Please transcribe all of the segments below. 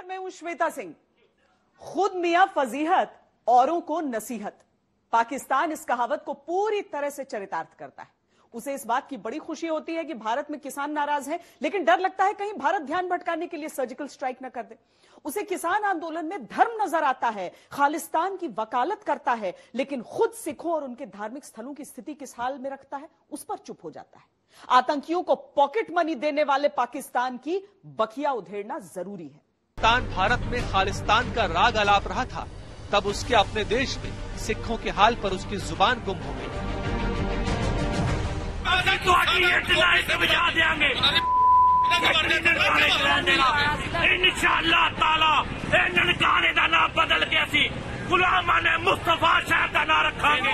नमस्कार, मैं हूं श्वेता सिंह। खुद मियां फजीहत, औरों को नसीहत। पाकिस्तान इस कहावत को पूरी तरह से चरितार्थ करता है। उसे इस बात की बड़ी खुशी होती है कि भारत में किसान नाराज हैं, लेकिन डर लगता है कहीं भारत ध्यान भटकाने के लिए सर्जिकल स्ट्राइक न कर दे। उसे किसान आंदोलन में धर्म नजर आता है, खालिस्तान की वकालत करता है, लेकिन खुद सिखों और उनके धार्मिक स्थलों की स्थिति किस हाल में रखता है, उस पर चुप हो जाता है। आतंकियों को पॉकेट मनी देने वाले पाकिस्तान की बखिया उधेड़ना जरूरी है। पाकिस्तान भारत में खालिस्तान का राग आलाप रहा था, तब उसके अपने देश में सिखों के हाल पर उसकी जुबान गुम हो गई। इंशाअल्लाह ताला ननकाने दा नाम बदल के असी गुलामा ने मुस्तफा शाह का नाम रखेंगे।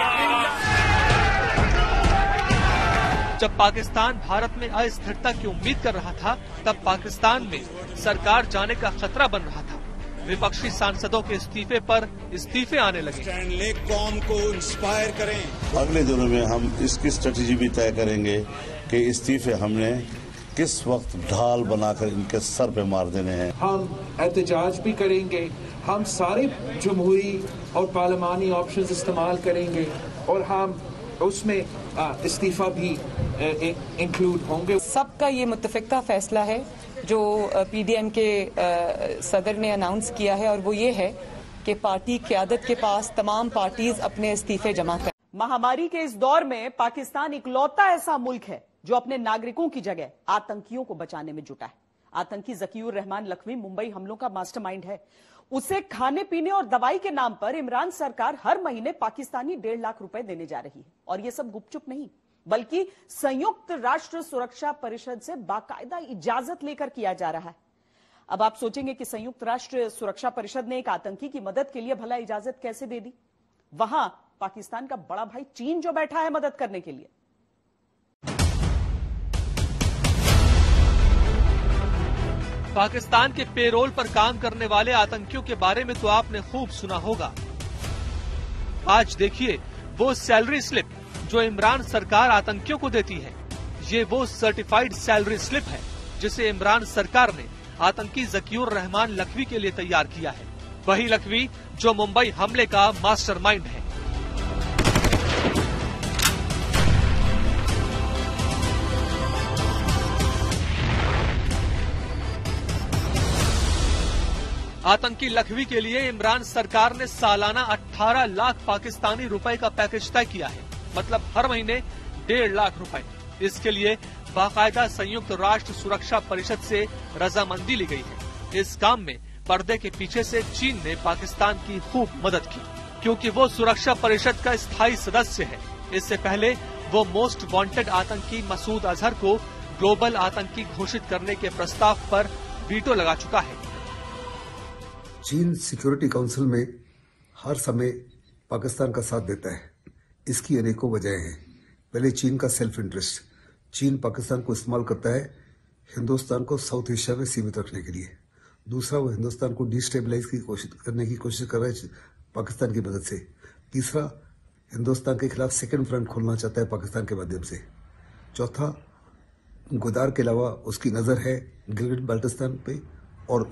जब पाकिस्तान भारत में अस्थिरता की उम्मीद कर रहा था, तब पाकिस्तान में सरकार जाने का खतरा बन रहा था। विपक्षी सांसदों के इस्तीफे पर इस्तीफे आने लगे। कौम को इंस्पायर करें। अगले दिनों में हम इसकी स्ट्रेटेजी भी तय करेंगे कि इस्तीफे हमने किस वक्त ढाल बनाकर इनके सर पे मार देने हैं। हम एहतजाज भी करेंगे, हम सारे जमहूरी और पार्लिमानी ऑप्शंस इस्तेमाल करेंगे और हम उसमें इस्तीफा भी इंक्लूड होंगे। सबका ये मुत्तफिका फैसला है जो पीडीएम के सदर ने अनाउंस किया है, और वो ये है कि पार्टी क़यादत के पास तमाम पार्टीज अपने इस्तीफे जमा करें। महामारी के इस दौर में पाकिस्तान इकलौता ऐसा मुल्क है जो अपने नागरिकों की जगह आतंकियों को बचाने में जुटा है। आतंकी ज़कीउर रहमान लखवी मुंबई हमलों का मास्टरमाइंड है। उसे खाने पीने और दवाई के नाम पर इमरान सरकार हर महीने पाकिस्तानी 1.5 लाख रुपए देने जा रही है। और यह सब गुपचुप नहीं, बल्कि संयुक्त राष्ट्र सुरक्षा परिषद से बाकायदा इजाजत लेकर किया जा रहा है। अब आप सोचेंगे कि संयुक्त राष्ट्र सुरक्षा परिषद ने एक आतंकी की मदद के लिए भला इजाजत कैसे दे दी? वहां पाकिस्तान का बड़ा भाई चीन जो बैठा है मदद करने के लिए। पाकिस्तान के पेरोल पर काम करने वाले आतंकियों के बारे में तो आपने खूब सुना होगा। आज देखिए वो सैलरी स्लिप जो इमरान सरकार आतंकियों को देती है। ये वो सर्टिफाइड सैलरी स्लिप है जिसे इमरान सरकार ने आतंकी ज़कीउर रहमान लखवी के लिए तैयार किया है। वही लखवी जो मुंबई हमले का मास्टरमाइंड है। आतंकी लखवी के लिए इमरान सरकार ने सालाना 18 लाख पाकिस्तानी रुपए का पैकेज तय किया है, मतलब हर महीने 1.5 लाख रुपए। इसके लिए बाकायदा संयुक्त राष्ट्र सुरक्षा परिषद से रजामंदी ली गई है। इस काम में पर्दे के पीछे से चीन ने पाकिस्तान की खूब मदद की, क्योंकि वो सुरक्षा परिषद का स्थायी सदस्य है। इससे पहले वो मोस्ट वांटेड आतंकी मसूद अजहर को ग्लोबल आतंकी घोषित करने के प्रस्ताव पर वीटो लगा चुका है। चीन सिक्योरिटी काउंसिल में हर समय पाकिस्तान का साथ देता है। इसकी अनेकों वजह हैं। पहले चीन का सेल्फ इंटरेस्ट। चीन पाकिस्तान को इस्तेमाल करता है हिंदुस्तान को साउथ एशिया में सीमित रखने के लिए। दूसरा, वो हिंदुस्तान को डिस्टेबलाइज करने की कोशिश कर रहा है पाकिस्तान की मदद से। तीसरा, हिंदुस्तान के खिलाफ सेकेंड फ्रंट खोलना चाहता है पाकिस्तान के माध्यम से। चौथा, गुदार के अलावा उसकी नजर है गिलगिट बाल्टिस्तान पे और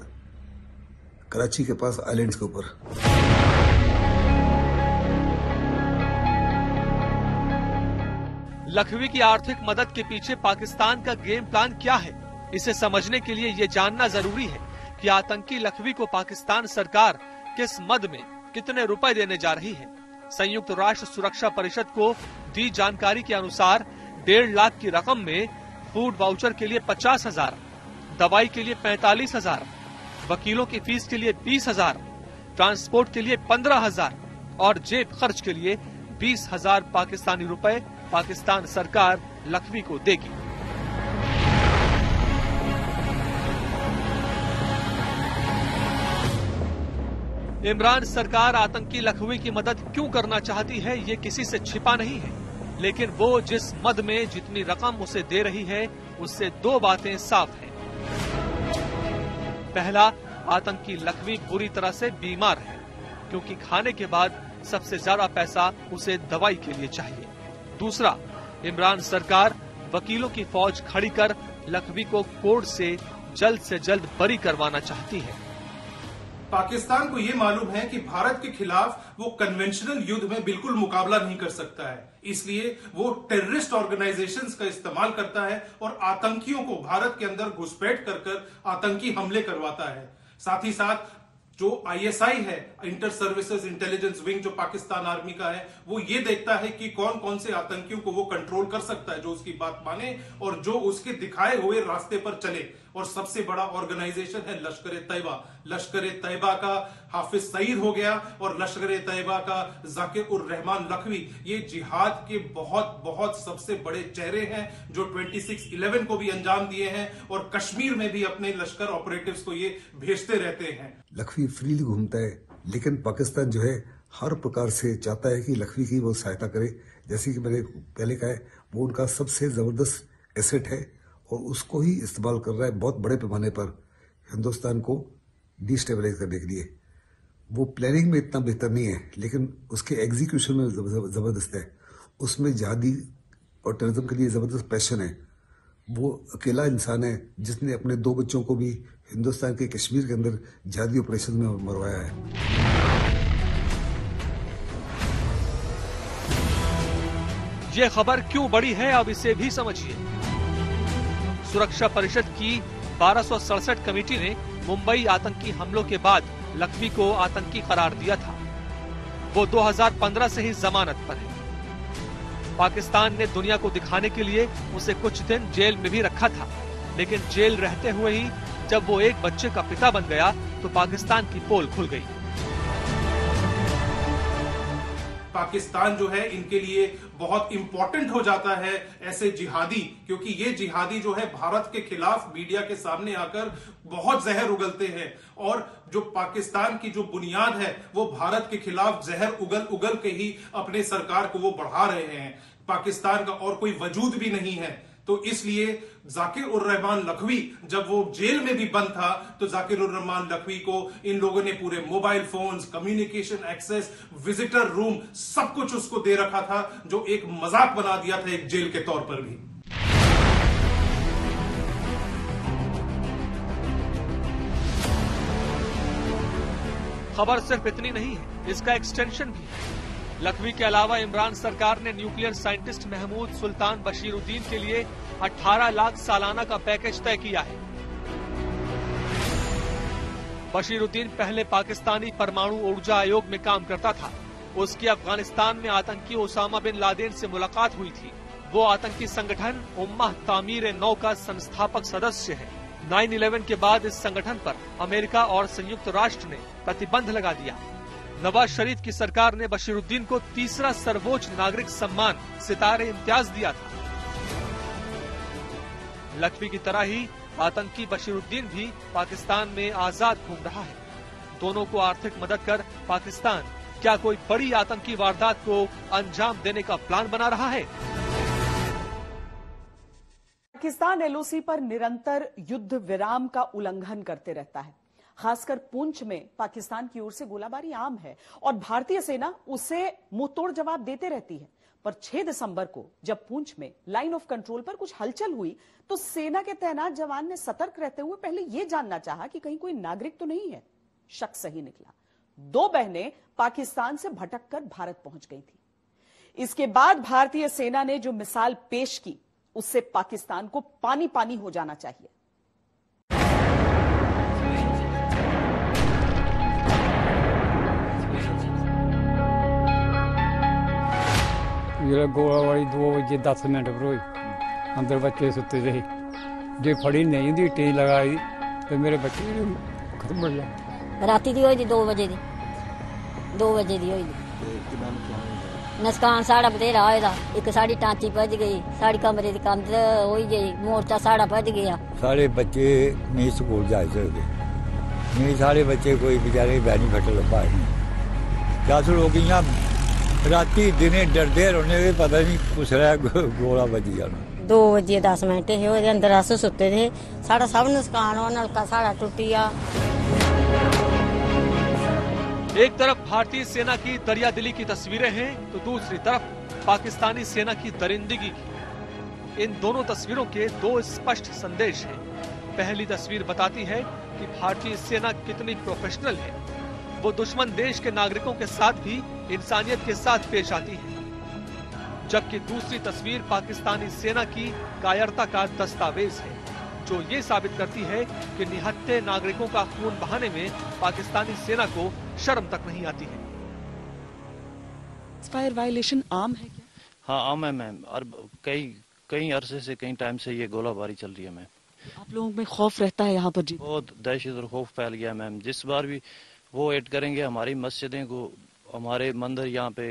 कराची के पास आइलैंड्स के ऊपर। लखवी की आर्थिक मदद के पीछे पाकिस्तान का गेम प्लान क्या है, इसे समझने के लिए ये जानना जरूरी है कि आतंकी लखवी को पाकिस्तान सरकार किस मद में कितने रुपए देने जा रही है। संयुक्त राष्ट्र सुरक्षा परिषद को दी जानकारी के अनुसार 1.5 लाख की रकम में फूड वाउचर के लिए 50,000, दवाई के लिए 45,000, वकीलों की फीस के लिए 20,000, ट्रांसपोर्ट के लिए 15,000 और जेब खर्च के लिए 20,000 पाकिस्तानी रुपए पाकिस्तान सरकार लखवी को देगी। इमरान सरकार आतंकी लखवी की मदद क्यों करना चाहती है, ये किसी से छिपा नहीं है, लेकिन वो जिस मद में जितनी रकम उसे दे रही है, उससे 2 बातें साफ हैं। पहला, आतंकी लखवी बुरी तरह से बीमार है, क्योंकि खाने के बाद सबसे ज्यादा पैसा उसे दवाई के लिए चाहिए। दूसरा, इमरान सरकार वकीलों की फौज खड़ी कर लखवी को कोर्ट से जल्द बरी करवाना चाहती है। पाकिस्तान को ये मालूम है कि भारत के खिलाफ वो कन्वेंशनल युद्ध में बिल्कुल मुकाबला नहीं कर सकता है, इसलिए वो टेररिस्ट ऑर्गेनाइजेशंस का इस्तेमाल करता है और आतंकियों को भारत के अंदर घुसपैठ कर आतंकी हमले करवाता है। साथ ही साथ जो ISI है, इंटर सर्विसेज इंटेलिजेंस विंग, जो पाकिस्तान आर्मी का है, वो ये देखता है कि कौन कौन से आतंकियों को वो कंट्रोल कर सकता है, जो उसकी बात माने और जो उसके दिखाए हुए रास्ते पर चले। और सबसे बड़ा ऑर्गेनाइजेशन है लश्कर ए तैयबा। लश्कर ए तैयबा का हाफिज सईद हो गया और लश्कर ए तैयबा का जाकिर उर रहमान लखवी, ये जिहाद के बहुत बहुत सबसे बड़े चेहरे हैं, जो 26/11 को भी अंजाम दिए हैं और कश्मीर में भी अपने लश्कर ऑपरेटिव्स को ये भेजते रहते हैं। लखवी फ्रीली घूमता है, लेकिन पाकिस्तान जो है हर प्रकार से चाहता है कि लखवी की वो सहायता करे। जैसे कि मैंने पहले कहा है, वो उनका सबसे जबरदस्त एसेट है और उसको ही इस्तेमाल कर रहा है बहुत बड़े पैमाने पर हिंदुस्तान को डिस्टेबलाइज करने के लिए। वो प्लानिंग में इतना बेहतर नहीं है, लेकिन उसके एग्जीक्यूशन में जबरदस्त है। उसमें जिहादी और टेररिज्म के लिए जबरदस्त पैशन है। वो अकेला इंसान है जिसने अपने 2 बच्चों को भी हिंदुस्तान के कश्मीर के अंदर जिहादी ऑपरेशन में मरवाया है। ये खबर क्यों बड़ी है, अब इसे भी समझिए। सुरक्षा परिषद की 1267 कमेटी ने मुंबई आतंकी हमलों के बाद लखवी को आतंकी करार दिया था। वो 2015 से ही जमानत पर है। पाकिस्तान ने दुनिया को दिखाने के लिए उसे कुछ दिन जेल में भी रखा था, लेकिन जेल रहते हुए ही जब वो एक बच्चे का पिता बन गया तो पाकिस्तान की पोल खुल गई। पाकिस्तान जो है इनके लिए बहुत इंपॉर्टेंट हो जाता है ऐसे जिहादी, क्योंकि ये जिहादी जो है भारत के खिलाफ मीडिया के सामने आकर बहुत जहर उगलते हैं और जो पाकिस्तान की जो बुनियाद है वो भारत के खिलाफ जहर उगल के ही अपने सरकार को वो बढ़ा रहे हैं। पाकिस्तान का और कोई वजूद भी नहीं है, तो इसलिए जाकिर उर रहमान लखवी जब वो जेल में भी बंद था तो जाकिर उर रहमान लखवी को इन लोगों ने पूरे mobile phones, communication access, visitor room, सब कुछ उसको दे रखा था, जो एक मजाक बना दिया था एक जेल के तौर पर भी। खबर सिर्फ इतनी नहीं है, इसका एक्सटेंशन भी है। लखवी के अलावा इमरान सरकार ने न्यूक्लियर साइंटिस्ट महमूद सुल्तान बशीरुद्दीन के लिए 18 लाख सालाना का पैकेज तय किया है। बशीरुद्दीन पहले पाकिस्तानी परमाणु ऊर्जा आयोग में काम करता था। उसकी अफगानिस्तान में आतंकी ओसामा बिन लादेन से मुलाकात हुई थी। वो आतंकी संगठन उम्मा तामीर-ए-नौ का संस्थापक सदस्य है। 9/11 के बाद इस संगठन पर अमेरिका और संयुक्त राष्ट्र ने प्रतिबंध लगा दिया। नवाज शरीफ की सरकार ने बशीरुद्दीन को तीसरा सर्वोच्च नागरिक सम्मान सितारे इम्तियाज दिया था। लखवी की तरह ही आतंकी बशीरुद्दीन भी पाकिस्तान में आजाद घूम रहा है। दोनों को आर्थिक मदद कर पाकिस्तान क्या कोई बड़ी आतंकी वारदात को अंजाम देने का प्लान बना रहा है? पाकिस्तान LOC पर निरंतर युद्ध विराम का उल्लंघन करते रहता है। खासकर पुंछ में पाकिस्तान की ओर से गोलाबारी आम है और भारतीय सेना उसे मुंहतोड़ जवाब देते रहती है। पर 6 दिसंबर को जब पुंछ में लाइन ऑफ कंट्रोल पर कुछ हलचल हुई तो सेना के तैनात जवान ने सतर्क रहते हुए पहले यह जानना चाहा कि कहीं कोई नागरिक तो नहीं है। शक सही निकला। 2 बहनें पाकिस्तान से भटककर भारत पहुंच गई थी। इसके बाद भारतीय सेना ने जो मिसाल पेश की उससे पाकिस्तान को पानी पानी हो जाना चाहिए। गोलाबारी 2 बजे 10 मिनट पर हुई। अंदर बच्चे सुते थे, जे फड़ी नहीं दी टी लगाई तो मेरे बच्चे खत्म हो गया। राती दी होई 2 बजे दी 2 बजे दी होई। नुकसान साड़ा बतेरा होया। एक साड़ी टांची भज गई, साड़ी कमरे की कंध होई गई, मोर्चा साड़ा भज गया। सारे बच्चे नहीं स्कूल जा सकते, नहीं सारे बच्चे कोई बेचारे बैनी फटल पाए। 10 लोग इयां राती दिने डरदे रौने, पता नहीं कुछ गोला बजी जाना। 2 बजे 10 मिनट ही अंदर अस सुते थे, साड़ा सब नुकसान हो, नलका साड़ा टुटिया। एक तरफ भारतीय सेना की दरियादिली की तस्वीरें हैं तो दूसरी तरफ पाकिस्तानी सेना की दरिंदगी की। इन दोनों तस्वीरों के 2 स्पष्ट संदेश हैं। पहली तस्वीर बताती है कि भारतीय सेना कितनी प्रोफेशनल है। वो दुश्मन देश के नागरिकों के साथ भी इंसानियत के साथ पेश आती है। जबकि दूसरी तस्वीर पाकिस्तानी सेना की कायरता का दस्तावेज है, जो ये साबित करती है कि निहत्थे नागरिकों का खून बहाने में पाकिस्तानी सेना को शर्म तक नहीं आती है। फायर वायलेशन आम है क्या? हाँ आम है मैम, और कई अरसे से, कई टाइम से ये गोलाबारी चल रही है मैम। आप लोगों में खौफ रहता है यहाँ पर? जी बहुत दहशत और खौफ फैल गया मैम। जिस बार भी वो ऐड करेंगे हमारी मस्जिदें को, हमारे मंदिर, यहाँ पे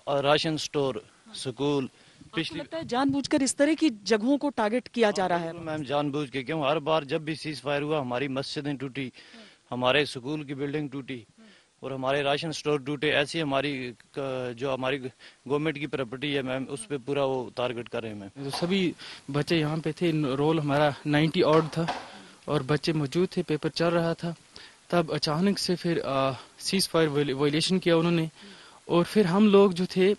राशन स्टोर, स्कूल, पिछली लगता है जानबूझकर इस तरह की जगहों को टारगेट किया जा रहा है? मैम जानबूझ के क्यों, हर बार जब भी सीज फायर हुआ हमारी मस्जिदें टूटी, हमारे स्कूल की बिल्डिंग टूटी और हमारे राशन स्टोर टूटे। ऐसी हमारी जो हमारी गवर्नमेंट की प्रॉपर्टी है मैम, उस पे पूरा वो टारगेट कर रहे हैं मैम। तो सभी बच्चे यहाँ पे थे, रोल हमारा 90 ऑड था और बच्चे मौजूद थे, पेपर चल रहा था। तब अचानक से फिर सीज फायर वायलेशन किया उन्होंने, और फिर हम लोग जो थे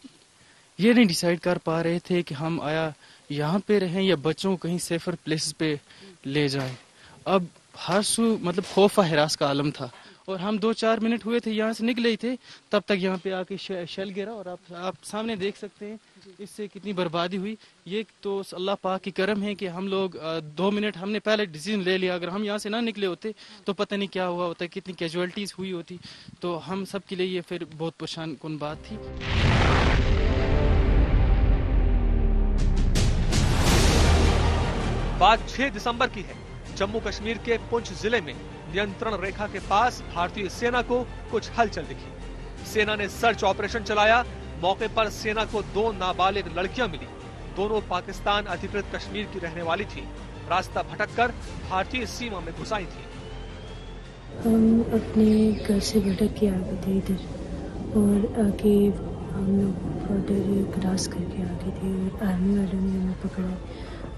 ये नहीं डिसाइड कर पा रहे थे कि हम आया यहाँ पे रहें या बच्चों को कहीं सेफर प्लेसेस पे ले जाएं। अब हर मतलब खौफ हरास का आलम था, और हम 2-4 मिनट हुए थे यहाँ से निकले ही थे, तब तक यहाँ पे आके शेल गिरा, और आप सामने देख सकते हैं इससे कितनी बर्बादी हुई। ये तो अल्लाह पाक की करम है कि हम लोग 2 मिनट हमने पहले डिसीजन ले लिया। अगर हम यहाँ से ना निकले होते तो पता नहीं क्या हुआ होता, कितनी कैजुअलिटीज हुई होती। तो हम सब के लिए ये फिर बहुत परेशान कुन बात थी। बात 6 दिसंबर की है। जम्मू कश्मीर के पुंछ जिले में नियंत्रण रेखा के पास भारतीय सेना को कुछ हलचल दिखी। सेना ने सर्च ऑपरेशन चलाया। मौके पर सेना को 2 नाबालिग लड़कियां मिली। दोनों पाकिस्तान अधिकृत कश्मीर की रहने वाली थी। रास्ता भटककर भारतीय सीमा में घुस आई थी। हम अपने घर से भटक के आ गए थे इधर, और आगे हम लोग बॉर्डर क्रॉस करके आ गए थे, और आर्मी वालों ने हमें पकड़ा।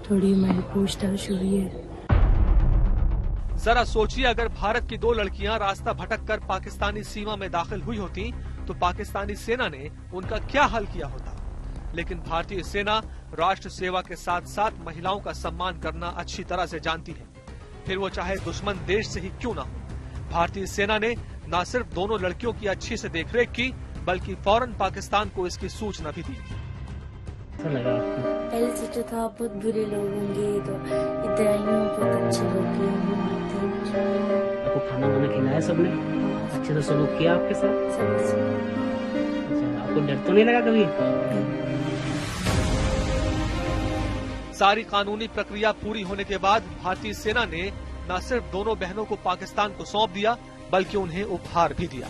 थोड़ी हमारी पूछताछ हुई है। जरा सोचिए, अगर भारत की 2 लड़कियां रास्ता भटककर पाकिस्तानी सीमा में दाखिल हुई होती तो पाकिस्तानी सेना ने उनका क्या हल किया होता। लेकिन भारतीय सेना राष्ट्र सेवा के साथ साथ महिलाओं का सम्मान करना अच्छी तरह से जानती है, फिर वो चाहे दुश्मन देश से ही क्यों ना हो। भारतीय सेना ने न सिर्फ दोनों लड़कियों की अच्छी से देखरेख की, बल्कि फौरन पाकिस्तान को इसकी सूचना भी दी। पहले से तो था बहुत बुरे लोग होंगे, तो इधर आई हूँ, बहुत अच्छे लोग हैं। आपको खाना वाना खिलाया सबने? अच्छे से सलूक किया आपके साथ? आपको डर तो नहीं लगा कभी? सारी कानूनी प्रक्रिया पूरी होने के बाद भारतीय सेना ने न सिर्फ दोनों बहनों को पाकिस्तान को सौंप दिया, बल्कि उन्हें उपहार भी दिया।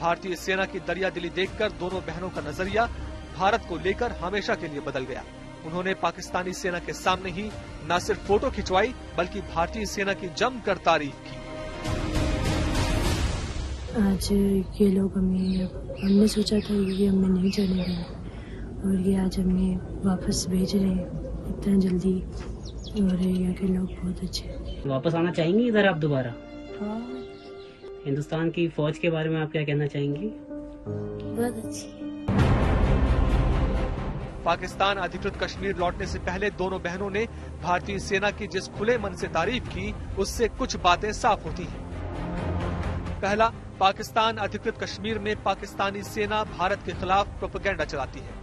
भारतीय सेना की दरियादिली देखकर दोनों बहनों का नजरिया भारत को लेकर हमेशा के लिए बदल गया। उन्होंने पाकिस्तानी सेना के सामने ही न सिर्फ फोटो खिंचवाई, बल्कि भारतीय सेना की जमकर तारीफ की। आज ये लोग हमने सोचा था ये हमें नहीं जाने देंगे, और ये आज हमें वापस भेज रहे हैं इतना जल्दी, और यहाँ के लोग बहुत अच्छे। वापस आना चाहेंगी इधर आप दोबारा? हाँ। हिंदुस्तान की फौज के बारे में आप क्या कहना चाहेंगी? बहुत अच्छी। पाकिस्तान अधिकृत कश्मीर लौटने से पहले दोनों बहनों ने भारतीय सेना की जिस खुले मन से तारीफ की, उससे कुछ बातें साफ होती हैं। पहला, पाकिस्तान अधिकृत कश्मीर में पाकिस्तानी सेना भारत के खिलाफ प्रोपेगेंडा चलाती है।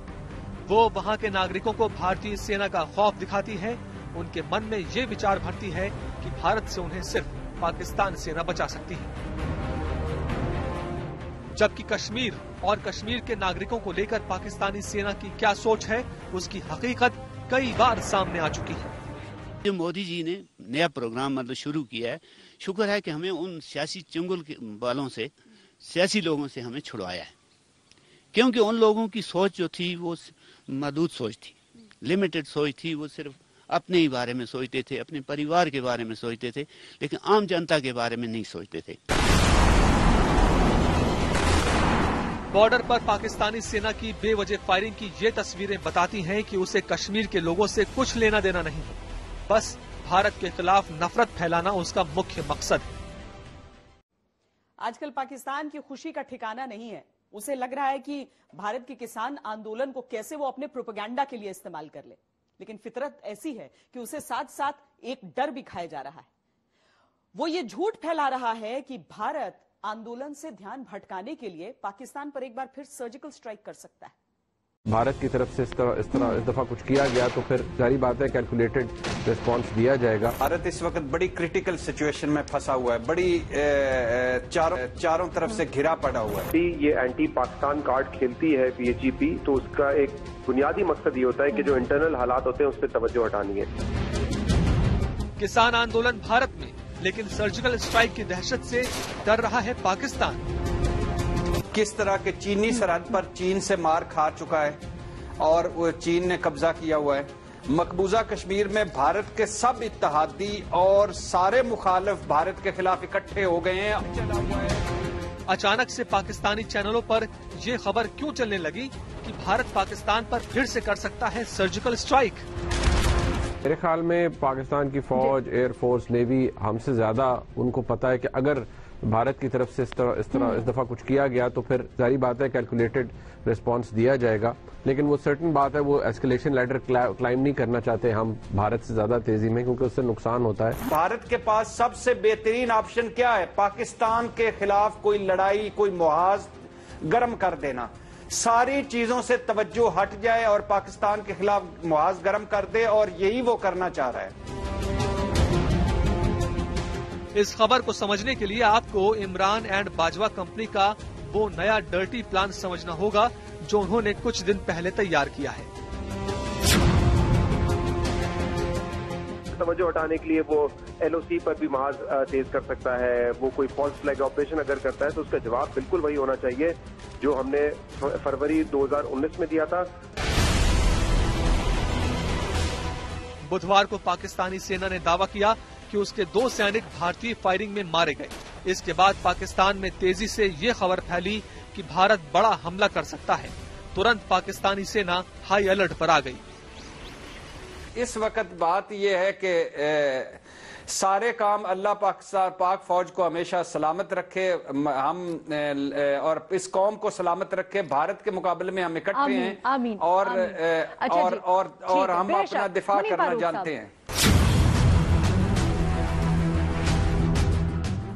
वो वहां के नागरिकों को भारतीय सेना का खौफ दिखाती है। उनके मन में ये विचार भरती है कि भारत से उन्हें सिर्फ पाकिस्तान सेना बचा सकती है। जबकि कश्मीर और कश्मीर के नागरिकों को लेकर पाकिस्तानी सेना की क्या सोच है, उसकी हकीकत कई बार सामने आ चुकी है। जो मोदी जी ने नया प्रोग्राम शुरू किया है, शुक्र है कि हमें उन सियासी चुंगल वालों से, सियासी लोगों से हमें छुड़वाया है। क्योंकि उन लोगों की सोच जो थी वो महदूद सोच थी, लिमिटेड सोच थी। वो सिर्फ अपने ही बारे में सोचते थे, अपने परिवार के बारे में सोचते थे, लेकिन आम जनता के बारे में नहीं सोचते थे। बॉर्डर पर पाकिस्तानी सेना की बेवजह फायरिंग की ये तस्वीरें बताती हैं कि उसे कश्मीर के लोगों से कुछ लेना देना नहीं है। बस भारत के खिलाफ नफरत फैलाना उसका मुख्य मकसद है। आजकल पाकिस्तान की खुशी का ठिकाना नहीं है। उसे लग रहा है कि भारत के किसान आंदोलन को कैसे वो अपने प्रोपेगेंडा के लिए इस्तेमाल कर ले। लेकिन फितरत ऐसी है कि उसे साथ साथ एक डर भी खाया जा रहा है। वो ये झूठ फैला रहा है कि भारत आंदोलन से ध्यान भटकाने के लिए पाकिस्तान पर एक बार फिर सर्जिकल स्ट्राइक कर सकता है। भारत की तरफ से इस दफा कुछ किया गया तो फिर जारी बात है कैलकुलेटेड रिस्पांस दिया जाएगा। भारत इस वक्त बड़ी क्रिटिकल सिचुएशन में फंसा हुआ है, बड़ी चारों तरफ से घिरा पड़ा हुआ है। ये एंटी पाकिस्तान कार्ड खेलती है पीएचईपी, तो उसका एक बुनियादी मकसद ये होता है कि जो इंटरनल हालात होते हैं उस पर तवज्जो हटानी है। किसान आंदोलन भारत में, लेकिन सर्जिकल स्ट्राइक की दहशत से डर रहा है पाकिस्तान। किस तरह के चीनी सरहद पर चीन से मार खा चुका है और वो चीन ने कब्जा किया हुआ है। मकबूजा कश्मीर में भारत के सब इत्तेहादी और सारे मुखालिफ भारत के खिलाफ इकट्ठे हो गए हैं। अचानक से पाकिस्तानी चैनलों पर यह खबर क्यों चलने लगी कि भारत पाकिस्तान पर फिर से कर सकता है सर्जिकल स्ट्राइक? मेरे ख्याल में पाकिस्तान की फौज, एयरफोर्स, नेवी हमसे ज्यादा उनको पता है कि अगर भारत की तरफ से इस दफा कुछ किया गया तो फिर जारी बात है कैलकुलेटेड रिस्पांस दिया जाएगा। लेकिन वो सर्टन बात है, वो एस्केलेशन लैडर क्लाइम नहीं करना चाहते हम भारत से ज्यादा तेजी में, क्योंकि उससे नुकसान होता है। भारत के पास सबसे बेहतरीन ऑप्शन क्या है? पाकिस्तान के खिलाफ कोई लड़ाई, कोई मुहाज गर्म कर देना, सारी चीजों से तवज्जो हट जाए और पाकिस्तान के खिलाफ मुहाज गर्म कर दे, और यही वो करना चाह रहा है। इस खबर को समझने के लिए आपको इमरान एंड बाजवा कंपनी का वो नया डर्टी प्लान समझना होगा जो उन्होंने कुछ दिन पहले तैयार किया है। तवज्जो हटाने के लिए वो एलओसी पर भी महाज तेज कर सकता है। वो कोई फॉल्स फ्लैग ऑपरेशन अगर करता है तो उसका जवाब बिल्कुल वही होना चाहिए जो हमने फरवरी 2019 में दिया था। बुधवार को पाकिस्तानी सेना ने दावा किया कि उसके 2 सैनिक भारतीय फायरिंग में मारे गए। इसके बाद पाकिस्तान में तेजी से ये खबर फैली कि भारत बड़ा हमला कर सकता है। तुरंत पाकिस्तानी सेना हाई अलर्ट पर आ गई। इस वक्त बात यह है कि सारे काम अल्लाह पाक फौज को हमेशा सलामत रखे, हम और इस कौम को सलामत रखे। भारत के मुकाबले में हम इकट्ठे हैं आमीन, और आमीन। और हम अपना दिफा करना जानते हैं।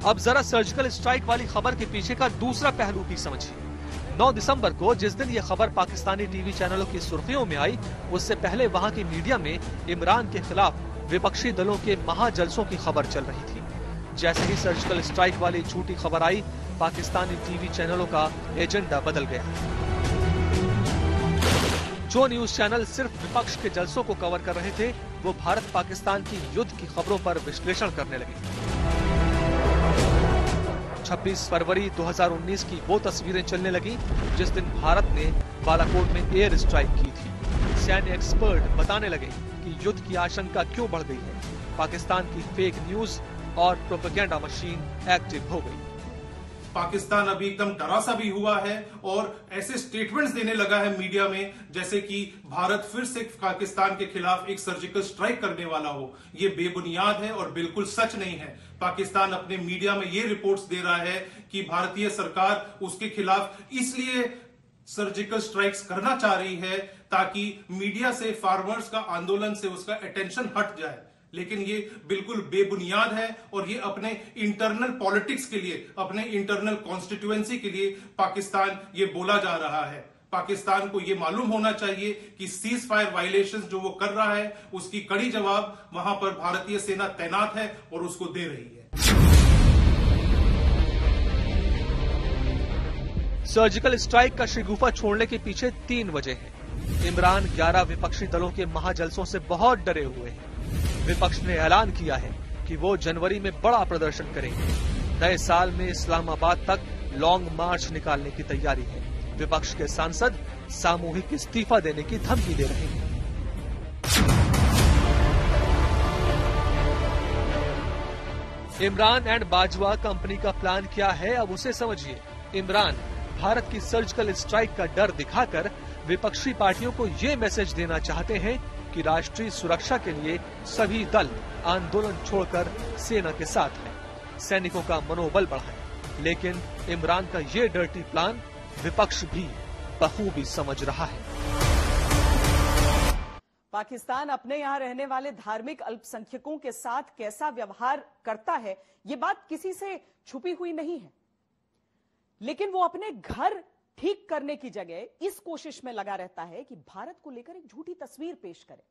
अब जरा सर्जिकल स्ट्राइक वाली खबर के पीछे का दूसरा पहलू भी समझिए। 9 दिसंबर को जिस दिन यह खबर पाकिस्तानी टीवी चैनलों की सुर्खियों में आई, उससे पहले वहां की मीडिया में इमरान के खिलाफ विपक्षी दलों के महाजलसों की खबर चल रही थी। जैसे ही सर्जिकल स्ट्राइक वाली झूठी खबर आई, पाकिस्तानी टीवी चैनलों का एजेंडा बदल गया। जो न्यूज चैनल सिर्फ विपक्ष के जलसों को कवर कर रहे थे, वो भारत पाकिस्तान की युद्ध की खबरों पर विश्लेषण करने लगे। 26 फरवरी 2019 की वो तस्वीरें चलने लगी जिस दिन भारत ने बालाकोट में एयर स्ट्राइक की थी। सैन्य एक्सपर्ट बताने लगे कि युद्ध की आशंका क्यों बढ़ गई है। पाकिस्तान की फेक न्यूज और प्रोपेगेंडा मशीन एक्टिव हो गई। पाकिस्तान अभी एकदम डरा सा भी हुआ है और ऐसे स्टेटमेंट्स देने लगा है मीडिया में जैसे कि भारत फिर से पाकिस्तान के खिलाफ एक सर्जिकल स्ट्राइक करने वाला हो। ये बेबुनियाद है और बिल्कुल सच नहीं है। पाकिस्तान अपने मीडिया में ये रिपोर्ट्स दे रहा है कि भारतीय सरकार उसके खिलाफ इसलिए सर्जिकल स्ट्राइक्स करना चाह रही है ताकि मीडिया से फार्मर्स का आंदोलन से उसका अटेंशन हट जाए। लेकिन ये बिल्कुल बेबुनियाद है और ये अपने इंटरनल पॉलिटिक्स के लिए, अपने इंटरनल कॉन्स्टिट्यूएंसी के लिए पाकिस्तान ये बोला जा रहा है। पाकिस्तान को ये मालूम होना चाहिए कि सीज फायर वायलेशंस जो वो कर रहा है उसकी कड़ी जवाब वहां पर भारतीय सेना तैनात है और उसको दे रही है। सर्जिकल स्ट्राइक का शगुफा छोड़ने के पीछे 3 वजह हैं। इमरान 11 विपक्षी दलों के महाजलसों से बहुत डरे हुए हैं। विपक्ष ने ऐलान किया है कि वो जनवरी में बड़ा प्रदर्शन करेंगे। नए साल में इस्लामाबाद तक लॉन्ग मार्च निकालने की तैयारी है। विपक्ष के सांसद सामूहिक इस्तीफा देने की धमकी दे रहे हैं। इमरान एंड बाजवा कंपनी का प्लान क्या है, अब उसे समझिए। इमरान भारत की सर्जिकल स्ट्राइक का डर दिखाकर विपक्षी पार्टियों को ये मैसेज देना चाहते हैं कि राष्ट्रीय सुरक्षा के लिए सभी दल आंदोलन छोड़कर सेना के साथ हैं, सैनिकों का मनोबल बढ़ाएं। लेकिन इमरान का ये डर्टी प्लान विपक्ष भी बखूबी समझ रहा है। पाकिस्तान अपने यहां रहने वाले धार्मिक अल्पसंख्यकों के साथ कैसा व्यवहार करता है, ये बात किसी से छुपी हुई नहीं है। लेकिन वो अपने घर ठीक करने की जगह इस कोशिश में लगा रहता है कि भारत को लेकर एक झूठी तस्वीर पेश करे।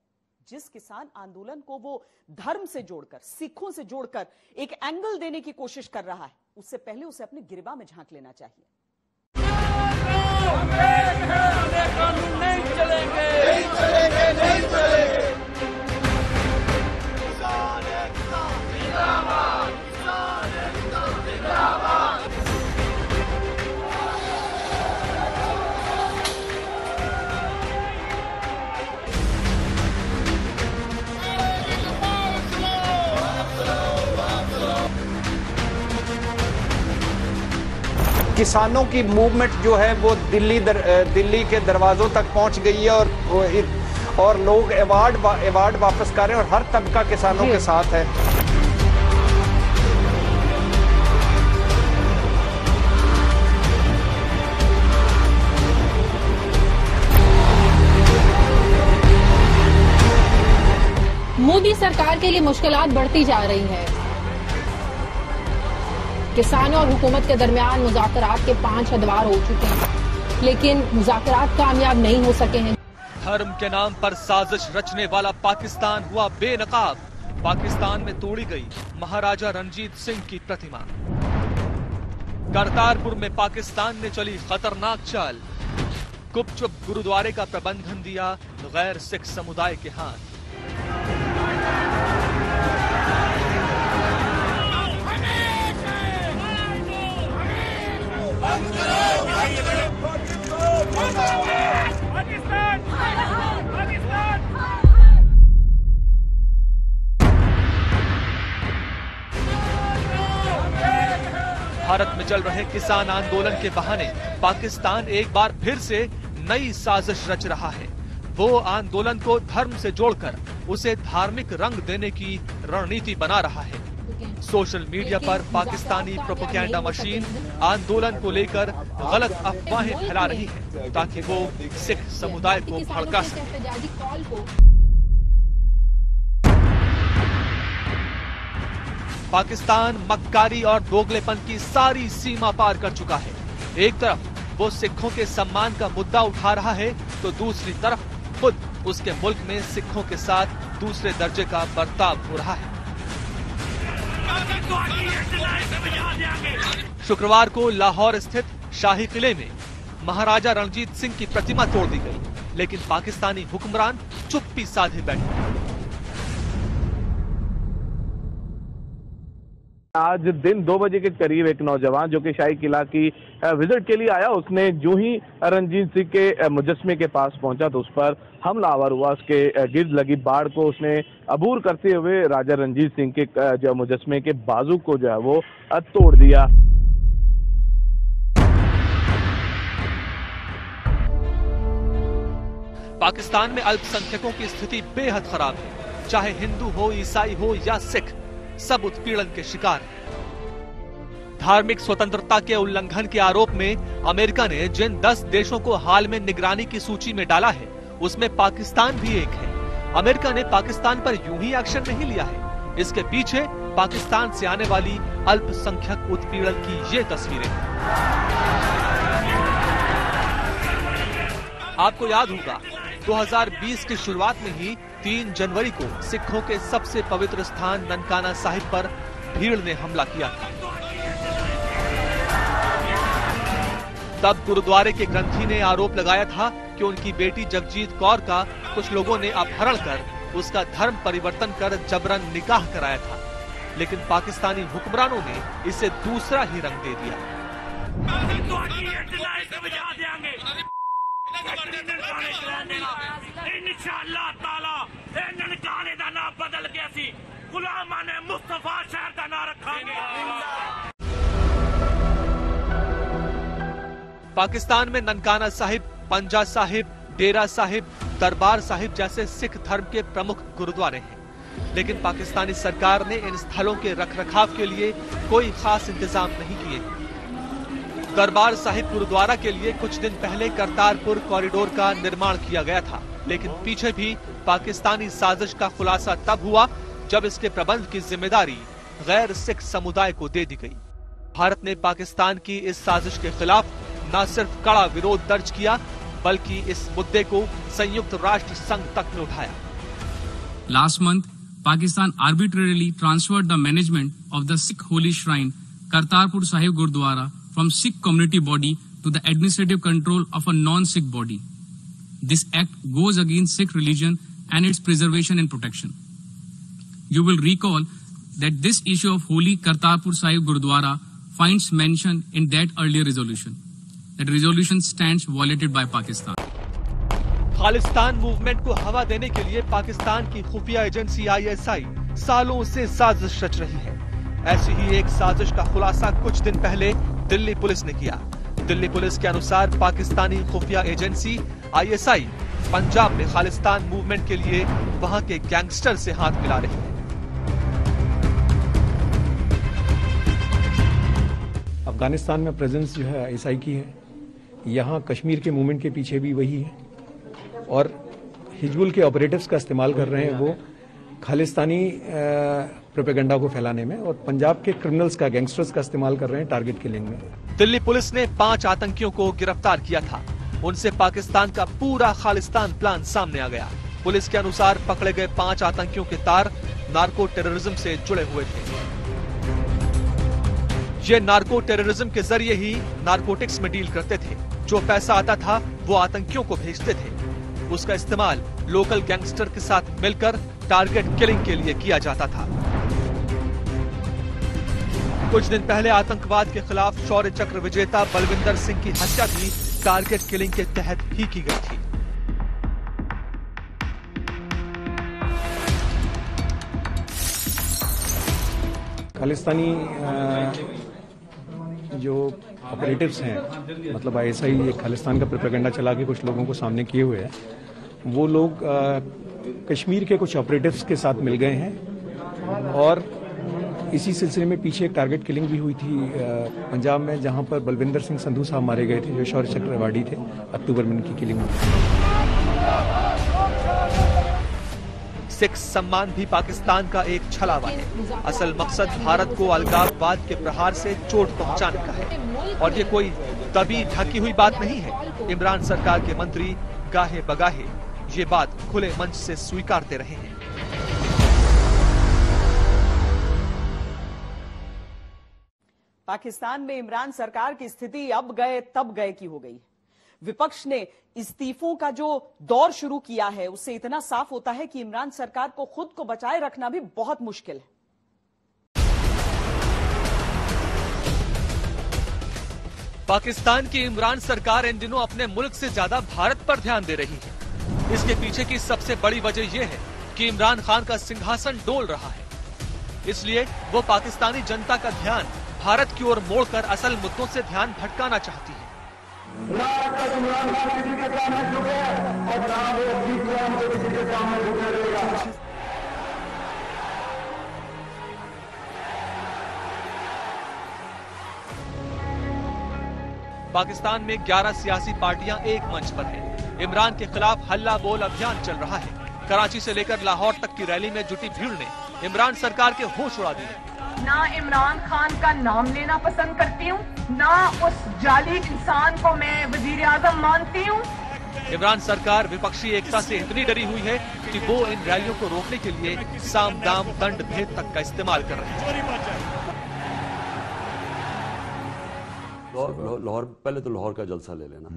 जिस किसान आंदोलन को वो धर्म से जोड़कर, सिखों से जोड़कर एक एंगल देने की कोशिश कर रहा है, उससे पहले उसे अपने गिरबा में झांक लेना चाहिए। नहीं चलेंगे, नहीं चलेंगे, नहीं चलेंगे। किसानों की मूवमेंट जो है वो दिल्ली के दरवाजों तक पहुंच गई है और लोग अवार्ड वापस कर रहे हैं और हर तबका किसानों के साथ है। मोदी सरकार के लिए मुश्किलात बढ़ती जा रही है। किसानों और हुकूमत के दरमियान मुज़ाकरात के 5 अदवार हो चुके हैं, लेकिन मुज़ाकरात कामयाब नहीं हो सके हैं। धर्म के नाम पर साजिश रचने वाला पाकिस्तान हुआ बेनकाब। पाकिस्तान में तोड़ी गई महाराजा रणजीत सिंह की प्रतिमा। करतारपुर में पाकिस्तान ने चली खतरनाक चाल। गुपचुप गुरुद्वारे का प्रबंधन दिया गैर सिख समुदाय के हाथ। भारत में चल रहे किसान आंदोलन के बहाने पाकिस्तान एक बार फिर से नई साजिश रच रहा है। वो आंदोलन को धर्म से जोड़कर उसे धार्मिक रंग देने की रणनीति बना रहा है। सोशल मीडिया पर पाकिस्तानी प्रोपेगेंडा मशीन आंदोलन को लेकर गलत अफवाहें फैला रही है ताकि वो सिख समुदाय को भड़का सके। पाकिस्तान मक्कारी और दोगलेपन की सारी सीमा पार कर चुका है। एक तरफ वो सिखों के सम्मान का मुद्दा उठा रहा है तो दूसरी तरफ खुद उसके मुल्क में सिखों के साथ दूसरे दर्जे का बर्ताव हो रहा है। शुक्रवार को लाहौर स्थित शाही किले में महाराजा रणजीत सिंह की प्रतिमा तोड़ दी गई, लेकिन पाकिस्तानी हुक्मरान चुप्पी साधे बैठे। आज दिन 2 बजे के करीब एक नौजवान जो कि शाही किला की विजिट के लिए आया, उसने जो ही रणजीत सिंह के मुजस्मे के पास पहुंचा तो उस पर हमलावर हुआ। उसके गिर्द लगी बाड़ को उसने अबूर करते हुए राजा रणजीत सिंह के जो मुजस्मे के बाजू को जो है वो तोड़ दिया। पाकिस्तान में अल्पसंख्यकों की स्थिति बेहद खराब है। चाहे हिंदू हो, ईसाई हो या सिख, सब उत्पीड़न के शिकार हैं। धार्मिक स्वतंत्रता के उल्लंघन के आरोप में अमेरिका ने जिन 10 देशों को हाल में निगरानी की सूची में डाला है, उसमें पाकिस्तान भी एक है। अमेरिका ने पाकिस्तान पर यूं ही एक्शन नहीं लिया है, इसके पीछे पाकिस्तान से आने वाली अल्पसंख्यक उत्पीड़न की ये तस्वीरें हैं। आपको याद होगा 2020 की शुरुआत में ही 3 जनवरी को सिखों के सबसे पवित्र स्थान ननकाना साहिब पर भीड़ ने हमला किया था। तब गुरुद्वारे के ग्रंथी ने आरोप लगाया था कि उनकी बेटी जगजीत कौर का कुछ लोगों ने अपहरण कर उसका धर्म परिवर्तन कर जबरन निकाह कराया था, लेकिन पाकिस्तानी हुक्मरानों ने इसे दूसरा ही रंग दे दिया। इंशाअल्लाह ताला ननकाने दा नाम बदल के असी गुलामां ने मुस्तफा शहर दा नाम रखांगे। पाकिस्तान में ननकाना साहिब, पंजा साहिब, डेरा साहिब, दरबार साहिब जैसे सिख धर्म के प्रमुख गुरुद्वारे हैं, लेकिन पाकिस्तानी सरकार ने इन स्थलों के रखरखाव के लिए कोई खास इंतजाम नहीं किए। दरबार साहिब गुरुद्वारा के लिए कुछ दिन पहले करतारपुर कॉरिडोर का निर्माण किया गया था, लेकिन पीछे भी पाकिस्तानी साजिश का खुलासा तब हुआ जब इसके प्रबंध की जिम्मेदारी गैर सिख समुदाय को दे दी गई। भारत ने पाकिस्तान की इस साजिश के खिलाफ न सिर्फ कड़ा विरोध दर्ज किया, बल्कि इस मुद्दे को संयुक्त राष्ट्र संघ तक में उठाया। Last month, Pakistan arbitrarily transferred the management of the Sikh holy shrine Kartarpur Sahib Gurdwara from Sikh community body to the administrative control of a non-Sikh body. This act goes against Sikh religion and its preservation and protection. You will recall that this issue of holy Kartarpur Sahib Gurdwara finds mention in that earlier resolution. That resolution stands violated by Pakistan. Khalistan movement को हवा देने के लिए पाकिस्तान की खुफिया agency ISI सालों से साजिश रच रही है। ऐसी ही एक साजिश का खुलासा कुछ दिन पहले दिल्ली पुलिस ने किया। दिल्ली पुलिस के अनुसार पाकिस्तानी खुफिया एजेंसी ISI पंजाब में खालिस्तान मूवमेंट के लिए वहां के गैंगस्टर से हाथ मिला रही है। अफगानिस्तान में प्रेजेंस जो है ISI की है, यहाँ कश्मीर के मूवमेंट के पीछे भी वही है और हिजबुल के ऑपरेटिव्स का इस्तेमाल कर रहे हैं वो खालिस्तानी प्रोपेगेंडा को फैलाने में, और पंजाब के क्रिमिनल्स का, गैंगस्टर्स का इस्तेमाल कर रहे हैं टारगेट किलिंग में। दिल्ली पुलिस ने 5 आतंकियों को गिरफ्तार किया था। उनसे पाकिस्तान का पूरा खालिस्तान प्लान सामने आ गया। पुलिस के अनुसार पकड़े गए 5 आतंकियों के तार नार्को टेररिज्म से जुड़े हुए थे। ये नार्को टेररिज्म के जरिए ही नारकोटिक्स में डील करते थे। जो पैसा आता था वो आतंकियों को भेजते थे। उसका इस्तेमाल लोकल गैंगस्टर के साथ मिलकर टारगेट किलिंग के लिए किया जाता था। कुछ दिन पहले आतंकवाद के खिलाफ शौर्य चक्र विजेता बलविंदर सिंह की हत्या भी टारगेट किलिंग के तहत ही की गई थी। खालिस्तानी जो ऑपरेटिव्स हैं, मतलब ISI ये खालिस्तान का प्रोपेगेंडा चला के कुछ लोगों को सामने किए हुए हैं, वो लोग कश्मीर के कुछ ऑपरेटिव्स के साथ मिल गए हैं और इसी सिलसिले में पीछे एक टारगेट किलिंग भी हुई थी पंजाब में, जहां पर बलविंदर सिंह संधू साहब मारे गए थे जो शौर्य चक्र अवार्डी थे। अक्टूबर में उनकी किलिंग हुई। सिख सम्मान भी पाकिस्तान का एक छलावा है। असल मकसद भारत को अलगाववाद के प्रहार से चोट पहुंचाने का है और ये कोई दबी ढकी हुई बात नहीं है। इमरान सरकार के मंत्री गाहे बगाहे ये बात खुले मंच से स्वीकारते रहे हैं। पाकिस्तान में इमरान सरकार की स्थिति अब गए तब गए की हो गई। विपक्ष ने इस्तीफों का जो दौर शुरू किया है उससे इतना साफ होता है कि इमरान सरकार को खुद को बचाए रखना भी बहुत मुश्किल है। पाकिस्तान की इमरान सरकार इन दिनों अपने मुल्क से ज्यादा भारत पर ध्यान दे रही है। इसके पीछे की सबसे बड़ी वजह यह है कि इमरान खान का सिंहासन डोल रहा है, इसलिए वो पाकिस्तानी जनता का ध्यान भारत की ओर मोड़कर असल मुद्दों से ध्यान भटकाना चाहती है। पाकिस्तान में 11 सियासी पार्टियां एक मंच पर हैं। इमरान के खिलाफ हल्ला बोल अभियान चल रहा है। कराची से लेकर लाहौर तक की रैली में जुटी भीड़ ने इमरान सरकार के होश उड़ा दिए। ना इमरान खान का नाम लेना पसंद करती हूँ, ना उस जाली इंसान को मैं वजीर आजम मानती हूँ। इमरान सरकार विपक्षी एकता से इतनी डरी हुई है कि वो इन रैलियों को रोकने के लिए साम दाम दंड भेद तक का इस्तेमाल कर रहे हैं। लाहौर, पहले तो लाहौर का जलसा ले लेना।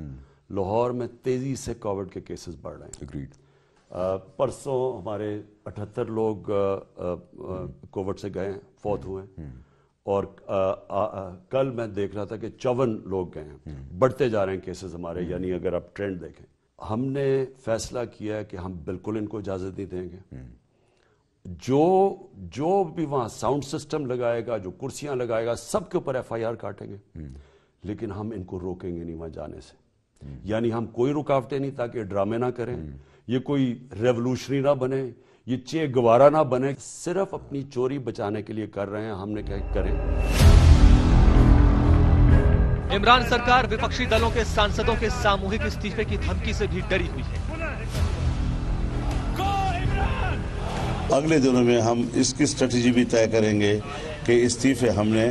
लाहौर में तेजी से कोविड के केसेस बढ़ रहे हैं। एग्रीड। परसों हमारे 78 लोग कोविड से गए, फौत हुए, और कल मैं देख रहा था कि 54 लोग गए हैं। बढ़ते जा रहे हैं केसेस हमारे, यानी अगर आप ट्रेंड देखें। हमने फैसला किया है कि हम बिल्कुल इनको इजाजत नहीं देंगे। जो भी वहां साउंड सिस्टम लगाएगा, जो कुर्सियां लगाएगा, सबके ऊपर FIR काटेंगे, लेकिन हम इनको रोकेंगे नहीं वहां जाने से। यानी हम कोई रुकावटें नहीं, ताकि ड्रामे ना करें, ये कोई रेवोल्यूशनरी ना बने, ये चे गवारा ना बने। सिर्फ अपनी चोरी बचाने के लिए कर रहे हैं। हमने क्या करें। इमरान सरकार विपक्षी दलों के सांसदों के सामूहिक इस्तीफे की धमकी से भी डरी हुई है। अगले दिनों में हम इसकी स्ट्रेटजी भी तय करेंगे कि इस्तीफे हमने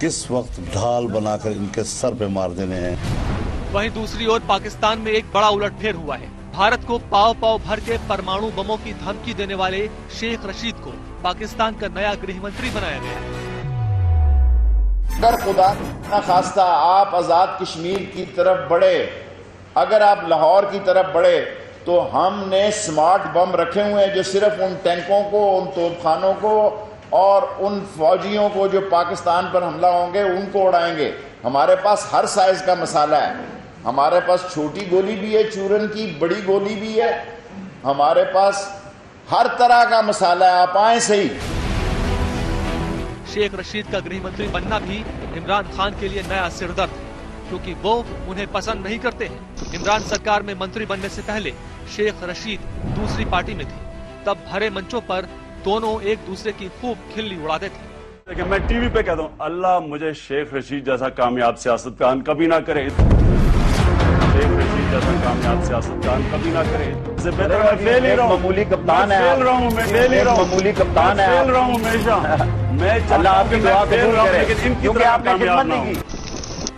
किस वक्त ढाल बनाकर इनके सर पे मार देने हैं। वहीं दूसरी ओर पाकिस्तान में एक बड़ा उलटफेर हुआ है। भारत को पाव पाव भर के परमाणु बमों की धमकी देने वाले शेख रशीद को पाकिस्तान का नया गृह मंत्री बनाया गया। अगर खुदा न खास्ता आप आजाद कश्मीर की तरफ बढ़े, अगर आप लाहौर की तरफ बढ़े, तो हमने स्मार्ट बम रखे हुए हैं जो सिर्फ उन टैंकों को, उन तोपखानों को और उन फौजियों को जो पाकिस्तान पर हमला होंगे उनको उड़ाएंगे। हमारे पास हर साइज का मसाला है। हमारे पास छोटी गोली भी है चूरन की, बड़ी गोली भी है, हमारे पास हर तरह का मसाला है, आप आए सही। शेख रशीद का गृह मंत्री बनना भी इमरान खान के लिए नया सिरदर्द है, क्योंकि वो उन्हें पसंद नहीं करते हैं। इमरान सरकार में मंत्री बनने से पहले शेख रशीद दूसरी पार्टी में थे। तब भरे मंचों पर दोनों एक दूसरे की खूब खिल्ली उड़ाते थे। लेकिन मैं टीवी पे कहता हूँ, अल्लाह मुझे शेख रशीद जैसा कामयाब सियासतदान कभी ना करे। शेख रशीद जैसा कामयाब सियासतदान कभी ना करे। इससे बेहतर मैं फेल ही रहा हूँ। मामूली कप्तान है, फेल रहा हूँ मैं, फेल ही रहा हूँ, मामूली कप्तान है, फेल रहा हूँ हमेशा। मैं अल्लाह आपकी दुआ कबूल करे, लेकिन इनकी तरह आपने खिदमत नहीं की।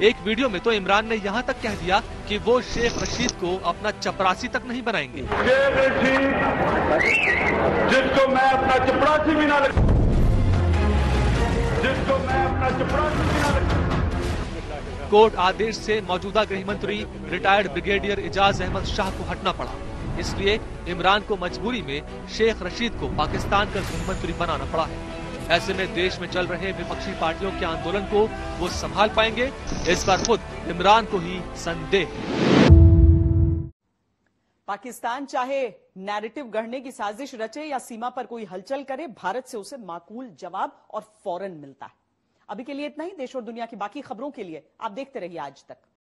एक वीडियो में तो इमरान ने यहाँ तक कह दिया कि वो शेख रशीद को अपना चपरासी तक नहीं बनाएंगे। शेख रशीद जिसको मैं अपना चपरासी भी ना लगता, जिसको मैं अपना चपरासी भी ना लगता। कोर्ट आदेश से मौजूदा गृह मंत्री रिटायर्ड ब्रिगेडियर इजाज अहमद शाह को हटना पड़ा। इसलिए इमरान को मजबूरी में शेख रशीद को पाकिस्तान का गृह मंत्री बनाना पड़ा है। ऐसे में देश में चल रहे विपक्षी पार्टियों के आंदोलन को वो संभाल पाएंगे, इस पर खुद इमरान को ही संदेह है। पाकिस्तान चाहे नैरेटिव गढ़ने की साजिश रचे या सीमा पर कोई हलचल करे, भारत से उसे माकूल जवाब और फौरन मिलता है। अभी के लिए इतना ही। देश और दुनिया की बाकी खबरों के लिए आप देखते रहिए आज तक।